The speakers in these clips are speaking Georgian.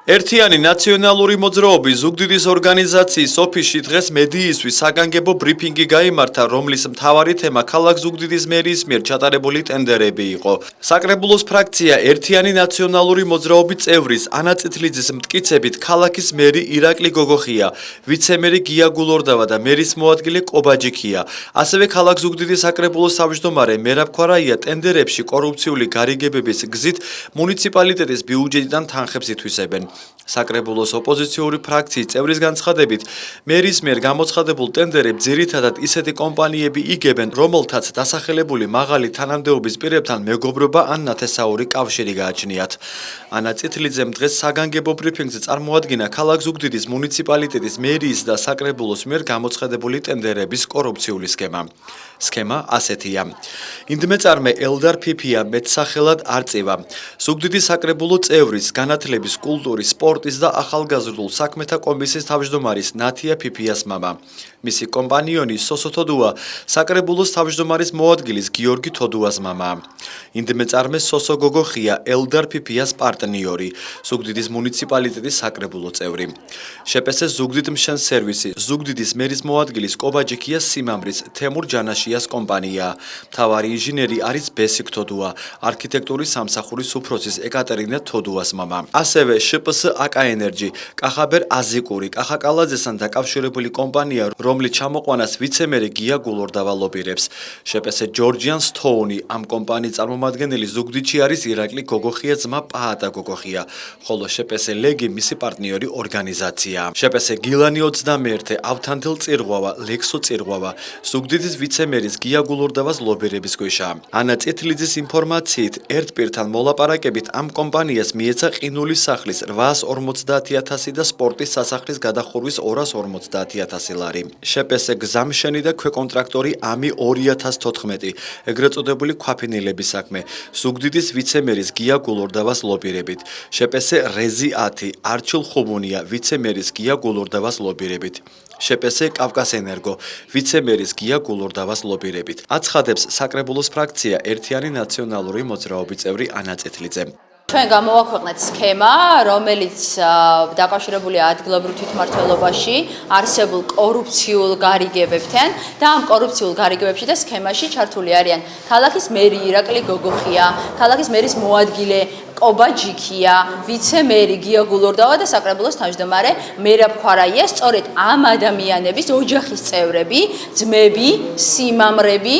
ერთიანი ნაციონალური მოძრაობის ზუგდიდის ორგანიზაციის ოფისში დღეს მედიისთვის საგანგებო ბრიფინგი გაიმართა, რომლის მთავარი თემა ქალაქ ზუგდიდის მერის მიერ ჩატარებული ტენდერები იყო. საკრებულოს ფრაქცია ერთიანი ნაციონალური მოძრაობის წევრის ანა წითლიძის მტკიცებით ქალაქის მერი ირაკლი გოგოხია, ვიცე-მერი გია გულორდავა და მერის მოადგილე კობაჯიქია. ასევე ქალაქ ზუგდიდის საკრებულოს თავმჯდომარე მერაბ ქვარაია ტენდერებში კორუფციული გარიგებების გზით მუნიციპალიტეტის ბიუჯეტიდან თანხებს ითვისებენ. საკრებულოს ოპოზიციური ფრაქციის წევრის განცხადებით, მერის მიერ გამოცხადებულ ტენდერებს ძირითადად ისეთი კომპანიები იგებენ, რომელთაც დასახელებული მაღალი თანამდებობის პირებთან მეგობრობა ან ნათესაური კავშირი გააჩნიათ. ანა წითლიძემ დღეს საგანგებო ბრიფინგზე წარმოადგინა ქალაქ ზუგდიდის მუნიციპალიტეტის მერიის და საკრებულოს მიერ გამოცხადებული ტენდერების კორუფციული სქემა. სქემა ასეთია. ინდმეწარმე ელდარ ფიფია მეტსახელად არწივა. ზუგდიდის საკრებულო წევრის, განათლების, კულტურის, სპორტის და ახალგაზრდულ საქმეთა კომისიის თავმჯდომარის ნათია ფიფიას მამა. მისი კომპანიონი სოსო თოდუა საკრებულოს თავმჯდომარის მოადგილის გიორგი თოდუას მამაა. ინდმეწარმე სოსო გოგოხია ელდარ ფიფიას პარტნიორი, ზუგდიდის მუნიციპალიტეტის საკრებულო წევრი. შეპესეს ზუგდიდ მშენ სერვისი, ზუგდიდის მერის მოადგილის კობაჯიქიას სიმამრის თემურ ჯანაშიას კომპანია. მთავარი ინჟინერი არის ბესიკ თოდუა, არქიტექტურის სამსახურის უფროსის ეკატერინა თოდუას მამა. ასევე შპს აკა ენერჯი, კახაბერ აზიკური, კახაკალაძესთან დაკავშირებული კომპანია, რომლის ჩამოყვანას ვიცე-მერი გია გულორდავა ლობირებს. შეპესე ჯორჯიან სტოუნი, ამ კომპანიის წარმომადგენელი ზუგდიდში არის ირაკლი გოგოხია ძმა პაატა გოგოხია, ხოლო შეპესე ლეგი მისი პარტნიორი ორგანიზაციაა. შეპესე გილანი 21, ავთანდილ წირღვავა, ლექსო წირღვავა, ზუგდიდის ვიცე-მერის გია გულორდავას ლობირების გვიშაა. ანა წითლიძის ინფორმაციით, ერთ პირთან მოლაპარაკებით ამ კომპანიას მიეცა ყინულის სახლის 850.000 და სპორტის სასახლის გადახურვის 250.000 ლარი. შეპესე გზამშენი და ქვეკონტრაქტორი ამი 2014, ეგრეთ წოდებული ქვაფენილების საქმე, ზუგდიდის ვიცე-მერის გია გულორდავას ლობირებით. შეპესე რეზი 10, არჩილ ხუბუნია, ვიცე-მერის გია გულორდავას ლობირებით. შეპესე კავკას ენერგო, ვიცე-მერის გია გულორდავას ლობირებით. აცხადებს საკრებულოს ფრაქცია ერთიანი ნაციონალური მოძრაობის წევრი ანა წითლიძე. ჩვენ გამოვაქვეყნეთ სქემა, რომელიც დაკავშირებულია ადგილობრივ თვითმმართველობაში არსებულ კორუფციულ გარიგებებთან და ამ კორუფციულ გარიგებებში და სქემაში ჩართული არიან ქალაქის მერი ირაკლი გოგოხია, ქალაქის მერის მოადგილე კობაჯიქია, ვიცე-მერი გია გულორდავა და საკრებულოს თავმჯდომარე მერაბ ქვარაია. სწორედ ამ ადამიანების ოჯახის წევრები, ძმები, სიმამრები,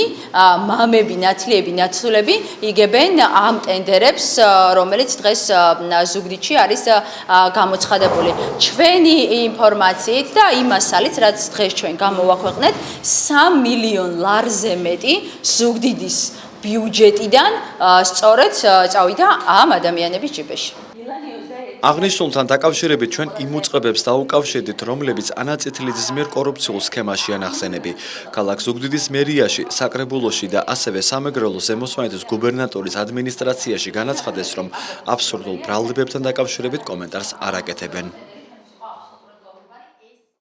მამები, ნათლიები, ნაცვლები იგებენ ამ ტენდერებს, რომელიც დღეს ზუგდიდში არის გამოცხადებული. ჩვენი ინფორმაციით და იმასალით, რაც დღეს ჩვენ გამოვაქვეყნეთ, 3 მილიონ ლარზე მეტი ზუგდიდის ბიუჯეტიდან სწორედ წავიდა ამ ადამიანების ჯიბეში. აღნიშნულთან დაკავშირებით ჩვენ იმ უწყებებს დაუკავშირდით, რომლებიც ანა წითლიძის მიერ კორუფციულ სქემაშია ნახსენები. ქალაქ ზუგდიდის მერიაში, საკრებულოში და ასევე სამეგრელოს ზემოსვანეთის გუბერნატორის ადმინისტრაციაში განაცხადეს, რომ აბსურდულ ბრალდებებთან დაკავშირებით კომენტარს არ აკეთებენ.